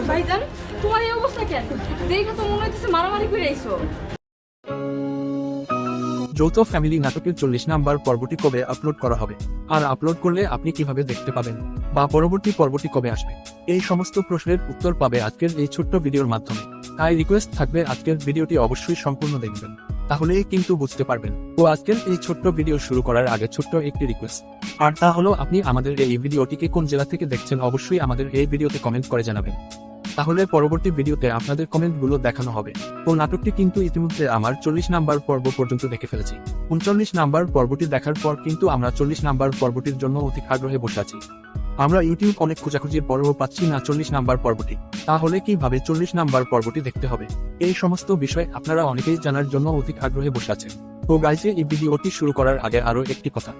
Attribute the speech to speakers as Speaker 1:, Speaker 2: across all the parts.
Speaker 1: ভাইজান, তোমার এই অবস্থা কেন? দেখে তো মনে হইতেছে মারামারি করে আইছো।
Speaker 2: যৌথ ফ্যামিলি নাটকের 40 নাম্বার পর্বটি কবে আপলোড করা হবে, আর আপলোড করলে আপনি কিভাবে দেখতে পাবেন, বা পরবর্তী পর্বটি কবে আসবে, এই সমস্ত প্রশ্নের উত্তর পাবে আজকের এই ছোট্ট ভিডিওর মাধ্যমে। তাই রিকোয়েস্ট থাকবে আজকের ভিডিওটি অবশ্যই সম্পূর্ণ দেখবেন, তাহলেই কিন্তু বুঝতে পারবেন। তো আজকের এই ছোট্ট ভিডিও শুরু করার আগে ছোট্ট একটি রিকোয়েস্ট, আর তা হলো আপনি আমাদের এই ভিডিওটিকে কোন জেলা থেকে দেখছেন অবশ্যই আমাদের এই ভিডিওতে কমেন্ট করে জানাবেন, তাহলে পরবর্তী ভিডিওতে আপনাদের কমেন্টগুলো দেখানো হবে। তো নাটকটি কিন্তু ইতিমধ্যে আমার 40 নাম্বার পর্ব পর্যন্ত দেখে ফেলেছি। 39 নাম্বার পর্বটি দেখার পর কিন্তু আমরা 40 নাম্বার পর্বটির জন্য অতি আগ্রহে বসে আছি। আমরা ইউটিউব অনেক খোঁজাখুঁজির পরেও পাচ্ছি না 40 নাম্বার পর্বটি। তাহলে কিভাবে 40 নাম্বার পর্বটি দেখতে হবে, এই সমস্ত বিষয় আপনারা অনেকেই জানার জন্য অতি আগ্রহে বসে আছেন। তো গাইজে এই ভিডিওটি শুরু করার আগে আরো একটি কথা,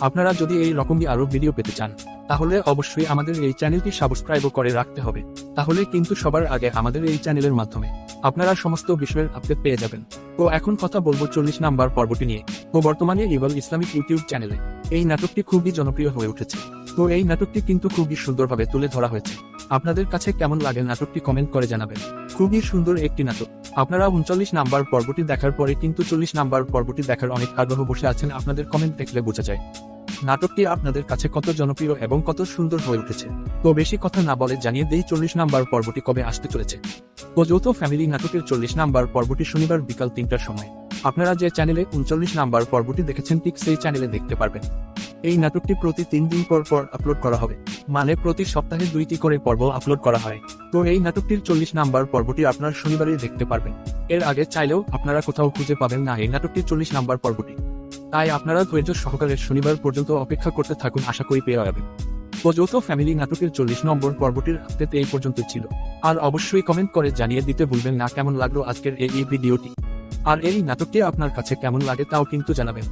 Speaker 2: আপনারা যদি এই রকমই আরো ভিডিও পেতে চান তাহলে অবশ্যই আমাদের এই চ্যানেলটি সাবস্ক্রাইব করে রাখতে হবে, তাহলে কিন্তু সবার আগে আমাদের এই চ্যানেলের মাধ্যমে আপনারা সমস্ত বিষয়ের আপডেট পেয়ে যাবেন। তো এখন কথা বলবো 40 নাম্বার পর্বটি নিয়ে। তো বর্তমানে ইভাল ইসলামিক ইউটিউব চ্যানেলে এই নাটকটি খুবই জনপ্রিয় হয়ে উঠেছে। তো এই নাটকটি কিন্তু খুবই সুন্দরভাবে তুলে ধরা হয়েছে। আপনাদের কাছে কেমন লাগে নাটকটি কমেন্ট করে জানাবেন। খুবই সুন্দর একটি নাটক। আপনারা 39 নাম্বার পর্বটি দেখার পরে কিন্তু 40 নাম্বার পর্বটি দেখার অনেক আগ্রহ বসে আছেন, আপনাদের কমেন্ট দেখলে বোঝা যায় নাটকটি আপনাদের কাছে কত জনপ্রিয় এবং কত সুন্দর হয়ে উঠেছে। তো বেশি কথা না বলে জানিয়ে দেই 40 নাম্বার পর্বটি কবে আসতে চলেছে। তো যৌথ ফ্যামিলি নাটকের 40 নাম্বার পর্বটি শনিবার বিকাল 3টার সময় আপনারা যে চ্যানেলে 39 নাম্বার পর্বটি দেখেছেন ঠিক সেই চ্যানেলে দেখতে পারবেন। এই নাটকটি প্রতি 3 দিন পর পর আপলোড করা হবে, মানে প্রতি সপ্তাহে 2টি করে পর্ব আপলোড করা হয়। তো এই নাটকটির 40 নাম্বার পর্বটি আপনার শনিবারই দেখতে পারবেন। এর আগে চাইলেও আপনারা কোথাও খুঁজে পাবেন না এই নাটকটির 40 নাম্বার পর্বটি। তাই আপনারা ধৈর্য সহকারে শনিবার পর্যন্ত অপেক্ষা করতে থাকুন, আশা করি পেয়ে যাবেন। তো যৌথ ফ্যামিলি নাটকের 40 নম্বর পর্বটির আপডেট এই পর্যন্তই ছিল। আর অবশ্যই কমেন্ট করে জানিয়ে দিতে ভুলবেন না কেমন লাগলো আজকের এই ভিডিওটি, আর এই নাটকটি আপনার কাছে কেমন লাগে তাও কিন্তু জানাবেন।